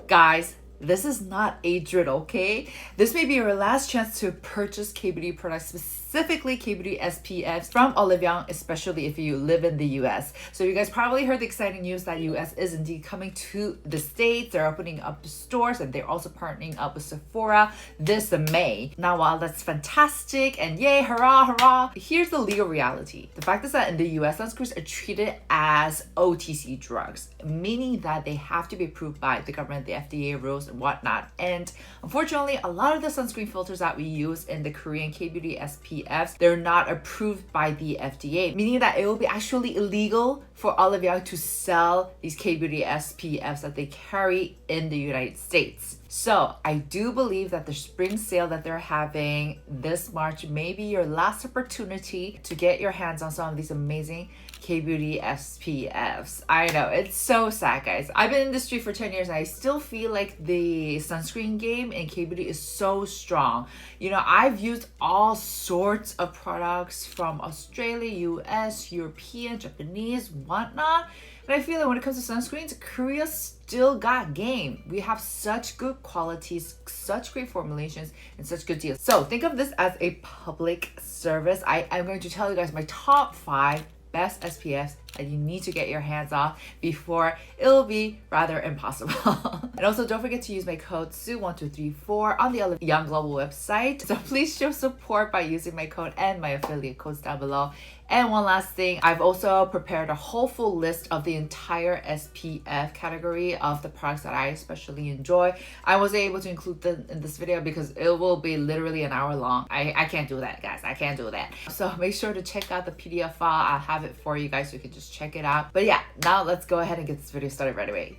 Guys, this is not a drill, okay? This may be your last chance to purchase K-beauty products, specifically K-beauty SPFs from Olive Young, especially if you live in the US. So you guys probably heard the exciting news that US is indeed coming to the States. They're opening up the stores and they're also partnering up with Sephora this May. Now, while that's fantastic and yay, hurrah, hurrah, here's the legal reality. The fact is that in the US, sunscreens are treated as OTC drugs, meaning that they have to be approved by the government, the FDA rules and whatnot. And unfortunately, a lot of the sunscreen filters that we use in the Korean K-beauty SPFs, they're not approved by the FDA, meaning that it will be actually illegal for Olive Young to sell these K-beauty SPFs that they carry in the United States. So I do believe that the spring sale that they're having this March may be your last opportunity to get your hands on some of these amazing K-beauty SPFs. I know, it's so sad, guys. I've been in the industry for 10 years and I still feel like the sunscreen game in K-beauty is so strong. You know, I've used all sorts of products from Australia, US, European, Japanese, whatnot. But I feel like when it comes to sunscreens, Korea still got game. We have such good qualities, such great formulations, and such good deals. So think of this as a public service. I'm going to tell you guys my top 5 best SPFs that you need to get your hands on before it'll be rather impossible. And also don't forget to use my code SUE1234 on the Olive Young Global website. So please show support by using my code and my affiliate codes down below. And one last thing, I've also prepared a whole full list of the entire SPF category of the products that I especially enjoy. I wasn't able to include them in this video because it will be literally an hour long. I can't do that, guys. I can't do that. So make sure to check out the PDF file. I'll have it for you guys so you can just check it out. But yeah, now let's go ahead and get this video started right away.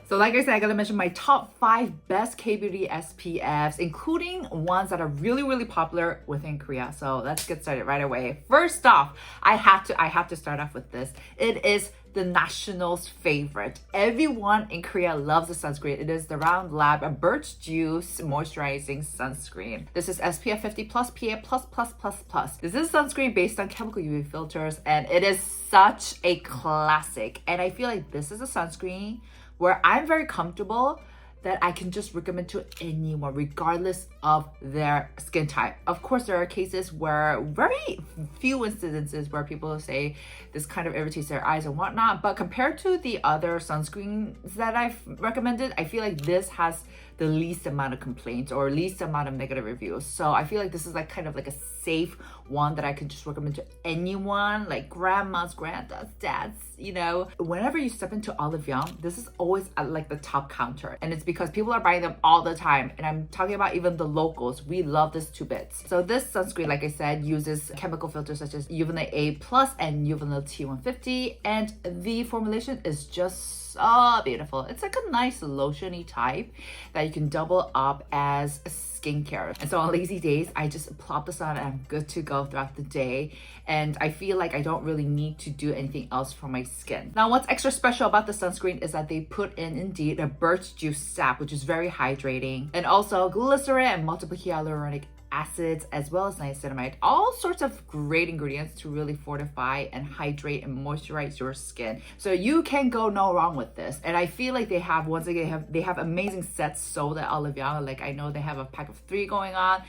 So like I said, I gotta mention my top 5 best K-beauty SPFs, including ones that are really popular within Korea. So let's get started right away. First off, I have to start off with this. It is the national's favorite. Everyone in Korea loves the sunscreen. It is the Round Lab Birch Juice Moisturizing Sunscreen. This is SPF 50 plus PA+++++. This is sunscreen based on chemical UV filters and it is such a classic. And I feel like this is a sunscreen where I'm very comfortable that I can just recommend to anyone regardless of their skin type. Of course, there are cases where very few incidences where people say this kind of irritates their eyes and whatnot, but compared to the other sunscreens that I've recommended, I feel like this has the least amount of complaints or least amount of negative reviews. So I feel like this is like kind of like a safe one that I can just recommend to anyone, like grandmas, granddads, dads, you know. Whenever you step into Olive Young, this is always at like the top counter. And it's because people are buying them all the time. And I'm talking about even the locals. We love this 2 bits. So this sunscreen, like I said, uses chemical filters such as Uvenyl A+ and Uvenyl T150. And the formulation is just so beautiful. It's like a nice lotiony type that you can double up as skincare. And so on lazy days, I just plop this on and I'm good to go throughout the day. And I feel like I don't really need to do anything else for my skin. Now, what's extra special about the sunscreen is that they put in indeed a birch juice sap, which is very hydrating, and also glycerin and multiple hyaluronic acids as well as niacinamide, all sorts of great ingredients to really fortify and hydrate and moisturize your skin. So you can go no wrong with this. And I feel like they have, once again, they have amazing sets sold at Olive Young. Like I know they have a pack of 3 going on.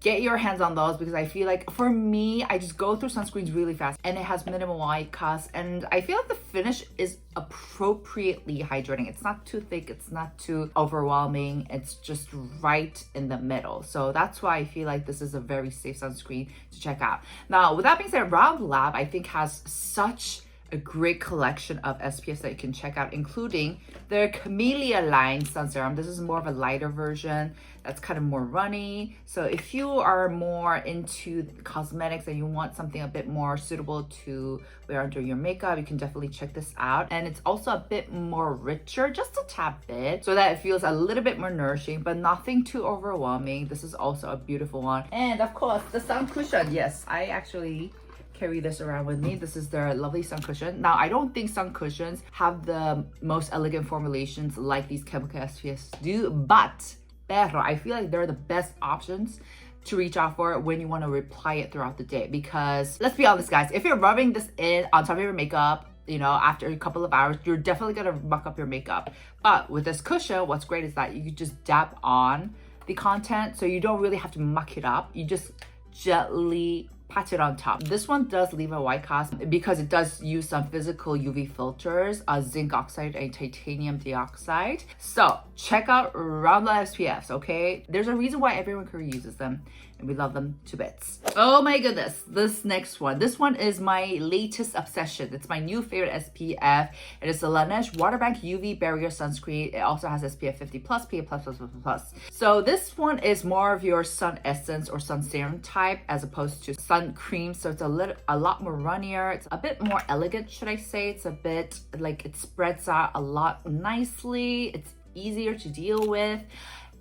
Get your hands on those because I feel like for me, I just go through sunscreens really fast and it has minimal white cast and I feel like the finish is appropriately hydrating. It's not too thick, it's not too overwhelming, it's just right in the middle. So that's why I feel like this is a very safe sunscreen to check out. Now, with that being said, Round Lab I think has such a great collection of SPFs that you can check out, including their Camellia line sun serum. This is more of a lighter version that's kind of more runny. So if you are more into cosmetics and you want something a bit more suitable to wear under your makeup, you can definitely check this out. And it's also a bit more richer, just a tad bit, so that it feels a little bit more nourishing, but nothing too overwhelming. This is also a beautiful one. And of course, the sun cushion. Yes, I actually carry this around with me. This is their lovely sun cushion. Now, I don't think sun cushions have the most elegant formulations like these chemical SPFs do, but I feel like they're the best options to reach out for when you want to apply it throughout the day. Because let's be honest, guys, if you're rubbing this in on top of your makeup, after a couple of hours, you're definitely gonna muck up your makeup. But with this cushion, what's great is that you can just dab on the content, so you don't really have to muck it up. You just gently pat it on top. This one does leave a white cast because it does use some physical UV filters, zinc oxide and titanium dioxide. So check out Round Lab SPFs, okay? There's a reason why everyone in Korea uses them, and we love them to bits. Oh my goodness, this next one. This one is my latest obsession. It's my new favorite SPF. It is the Laneige Waterbank UV Barrier Sunscreen. It also has SPF 50+, PA+++++. So this one is more of your sun essence or sun serum type as opposed to sun cream. So it's a lot more runnier. It's a bit more elegant, should I say. It's a bit like it spreads out a lot nicely. It's easier to deal with.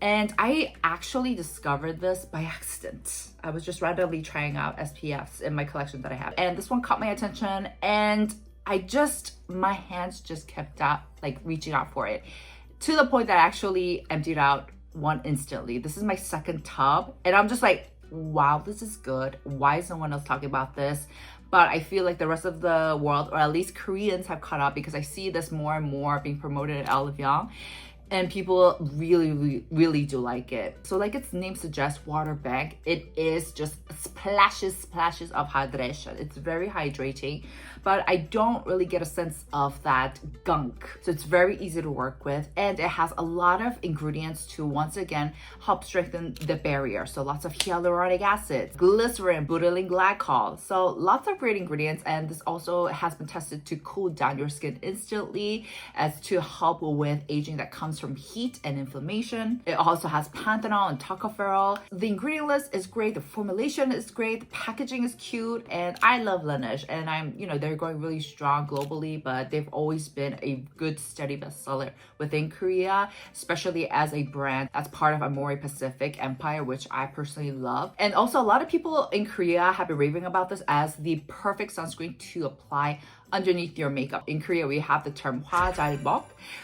And I actually discovered this by accident. I was just randomly trying out SPFs in my collection that I have. And this one caught my attention, and my hands just kept reaching out for it, to the point that I actually emptied out one instantly. This is my second tub, and I'm just like, wow, this is good. Why is no one else talking about this? But I feel like the rest of the world, or at least Koreans, have caught up because I see this more and more being promoted at Olive and people really do like it. So like its name suggests, water bank, it is just splashes of hydration. It's very hydrating, but I don't really get a sense of that gunk. So it's very easy to work with, and it has a lot of ingredients to once again help strengthen the barrier. So lots of hyaluronic acid, glycerin, butylene glycol. So lots of great ingredients, and this also has been tested to cool down your skin instantly, as to help with aging that comes from heat and inflammation. It also has panthenol and tocopherol. The ingredient list is great, the formulation is great, the packaging is cute, and I love Laneige, and they're going really strong globally, but they've always been a good steady bestseller within Korea, especially as a brand that's part of Amore Pacific Empire, which I personally love. And also a lot of people in Korea have been raving about this as the perfect sunscreen to apply underneath your makeup. In Korea, we have the term 화잘먹,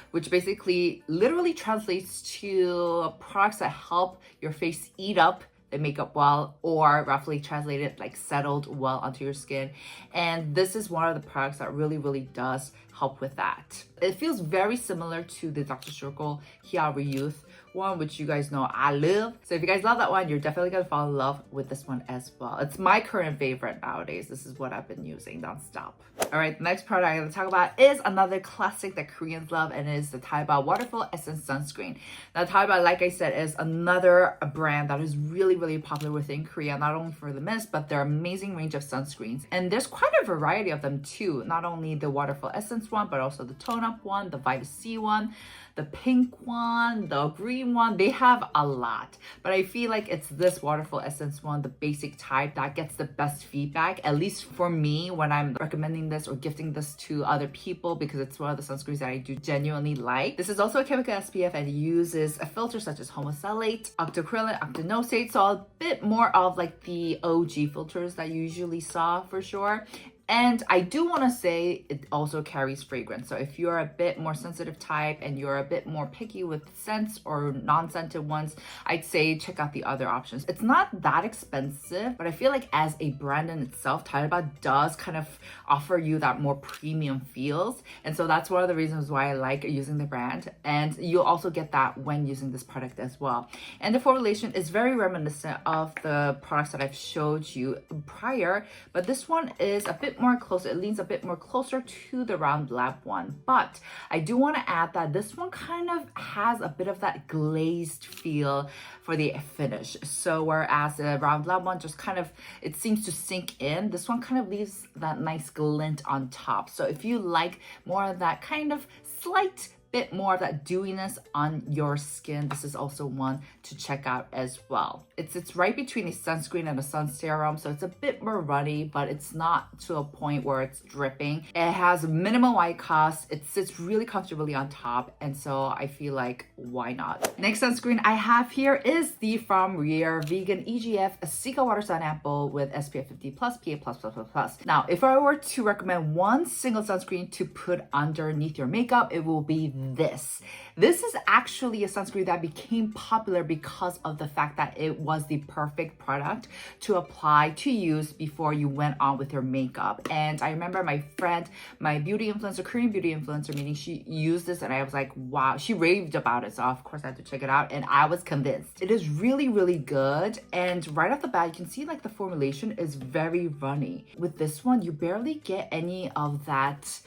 which basically literally translates to products that help your face eat up the makeup well, or roughly translated like settled well onto your skin. And this is one of the products that really does help with that. It feels very similar to the Dr. Circle Hyaru Youth one, which you guys know I love. So if you guys love that one, you're definitely gonna fall in love with this one as well. It's my current favorite nowadays. This is what I've been using nonstop. All right, the next product I'm gonna talk about is another classic that Koreans love, and it is the Taeba Waterfull Essence Sunscreen. Now Taeba, like I said, is another brand that is really popular within Korea, not only for the mist, but their amazing range of sunscreens. And there's quite a variety of them too. Not only the Waterfull Essence one, but also the tone up one, the Vitamin C one, the pink one, the green one. They have a lot, but I feel like it's this Waterfull Essence one, the basic type, that gets the best feedback, at least for me, when I'm recommending this or gifting this to other people, because it's one of the sunscreens that I do genuinely like. This is also a chemical SPF and uses a filter such as homosalate, octocrylate, octinoxate, so a bit more of like the OG filters that you usually saw for sure. And I do want to say it also carries fragrance. So if you're a bit more sensitive type and you're a bit more picky with scents or non-scented ones, I'd say check out the other options. It's not that expensive, but I feel like as a brand in itself, Taeba does kind of offer you that more premium feels. And so that's one of the reasons why I like using the brand. And you'll also get that when using this product as well. And the formulation is very reminiscent of the products that I've showed you prior, but this one is a bit more closer. It leans a bit more closer to the Round Lab one, but I do want to add that this one kind of has a bit of that glazed feel for the finish. So whereas the Round Lab one just kind of, it seems to sink in, this one kind of leaves that nice glint on top. So if you like more of that kind of slight bit more of that dewiness on your skin, this is also one to check out as well. It's right between a sunscreen and a sun serum, so it's a bit more runny, but it's not to a point where it's dripping. It has minimal white cast, it sits really comfortably on top, and so I feel like why not? Next sunscreen I have here is the From Rear Vegan EGF Sika Water Sun Ampoule with SPF 50+, PA+++++. Now, if I were to recommend one single sunscreen to put underneath your makeup, it will be this. This is actually a sunscreen that became popular because of the fact that it was the perfect product to apply, to use before you went on with your makeup. And I remember my friend, my beauty influencer, Korean beauty influencer, meaning she used this and I was like, wow, she raved about it. So of course I had to check it out and I was convinced. It is really, really good. And right off the bat, you can see like the formulation is very runny. With this one, you barely get any of that.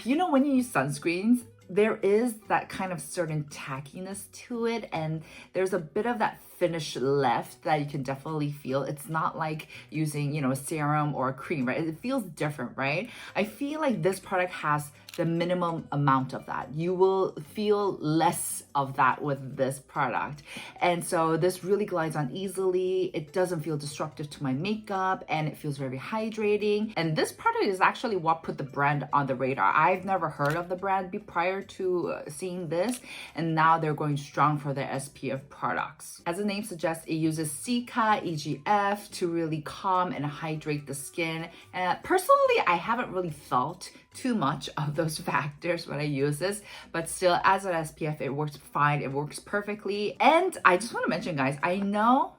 You know, when you use sunscreens, there is that kind of certain tackiness to it, and there's a bit of that finish left that you can definitely feel. It's not like using, you know, a serum or a cream, right? It feels different, right? I feel like this product has the minimum amount of that. You will feel less of that with this product. And so this really glides on easily. It doesn't feel disruptive to my makeup and it feels very hydrating. And this product is actually what put the brand on the radar. I've never heard of the brand prior to seeing this, and now they're going strong for their SPF products. As the name suggests, it uses Cica EGF to really calm and hydrate the skin. And personally, I haven't really felt too much of those factors when I use this, but still as an SPF, it works fine. It works perfectly. And I just want to mention, guys, I know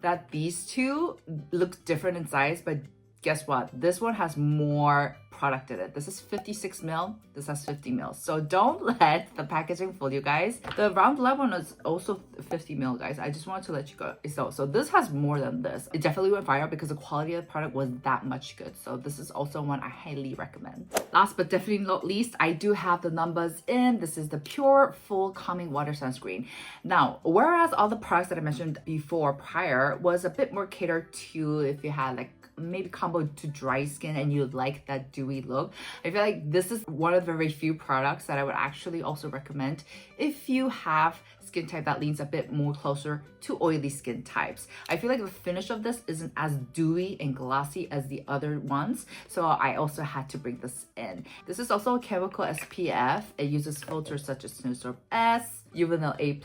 that these two look different in size, but guess what? This one has more product in it. This is 56 ml. This has 50 ml. So don't let the packaging fool you guys. The round lab one is also 50 ml, guys. I just wanted to let you go. So this has more than this. It definitely went viral because the quality of the product was that much good. So this is also one I highly recommend. Last but definitely not least, I do have the numbers in. This is the Pure Full Calming Water Sunscreen. Now, whereas all the products that I mentioned before prior was a bit more catered to if you had like maybe combo to dry skin and you like that dewy look, I feel like this is one of the very few products that I would actually also recommend if you have skin type that leans a bit more closer to oily skin types. I feel like the finish of this isn't as dewy and glossy as the other ones, so I also had to bring this in. This is also a chemical SPF. It uses filters such as Snowstorm S, Uvanil A+,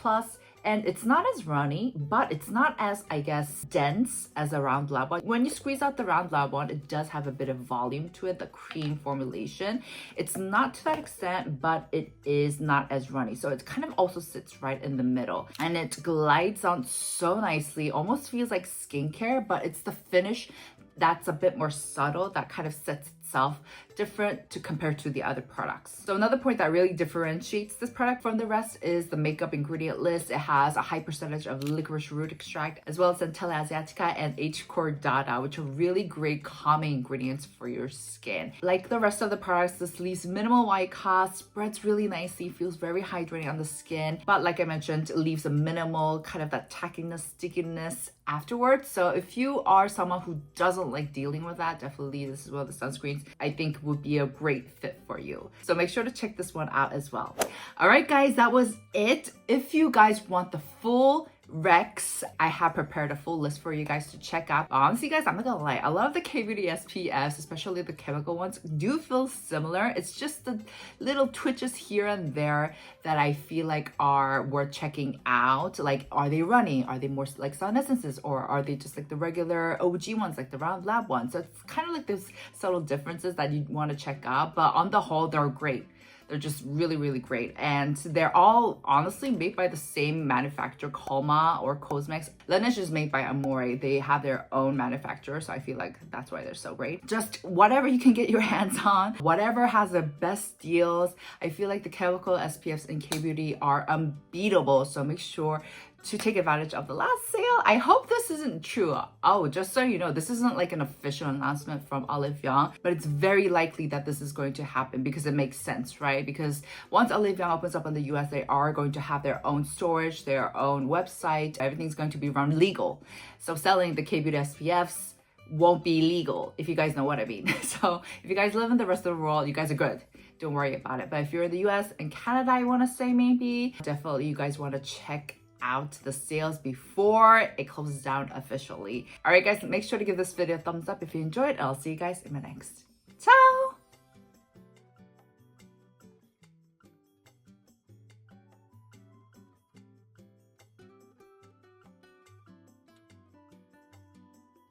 and it's not as runny, but it's not as, I guess, dense as a round lab one. When you squeeze out the round lab one, it does have a bit of volume to it, the cream formulation. It's not to that extent, but it is not as runny. So it kind of also sits right in the middle. And it glides on so nicely, almost feels like skincare, but it's the finish that's a bit more subtle that kind of sets itself different to compare to the other products. So another point that really differentiates this product from the rest is the makeup ingredient list. It has a high percentage of licorice root extract, as well as Centella asiatica and H. cordata, which are really great calming ingredients for your skin. Like the rest of the products, this leaves minimal white cast, spreads really nicely, feels very hydrating on the skin, but like I mentioned, it leaves a minimal kind of that tackiness, stickiness afterwards. So if you are someone who doesn't like dealing with that, definitely this is one of the sunscreens I think would be a great fit for you. So make sure to check this one out as well. All right, guys, that was it. If you guys want the full Rex, I have prepared a full list for you guys to check out. Honestly, guys, I'm not gonna lie, a lot of the K-Beauty SPFs, especially the chemical ones, do feel similar. It's just the little twitches here and there that I feel like are worth checking out. Like, are they runny? Are they more like Sun Essences? Or are they just like the regular OG ones, like the Round Lab ones? So it's kind of like those subtle differences that you want to check out. But on the whole, they're great. They're just really, really great. And they're all honestly made by the same manufacturer, Colma or Cosmex. Laneige is made by Amore. They have their own manufacturer, so I feel like that's why they're so great. Just whatever you can get your hands on, whatever has the best deals. I feel like the chemical SPFs in K-Beauty are unbeatable, so make sure to take advantage of the last sale. I hope this isn't true. Oh, just so you know, this isn't like an official announcement from Olive Young, but it's very likely that this is going to happen because it makes sense, right? Because once Olive Young opens up in the US, they are going to have their own storage, their own website. Everything's going to be run legal. So selling the K-Beauty SPFs won't be legal, if you guys know what I mean. So if you guys live in the rest of the world, you guys are good. Don't worry about it. But if you're in the US and Canada, I want to say maybe, definitely you guys want to check out the sales before it closes down officially. All right, guys, make sure to give this video a thumbs up if you enjoyed. I'll see you guys in my next. Ciao!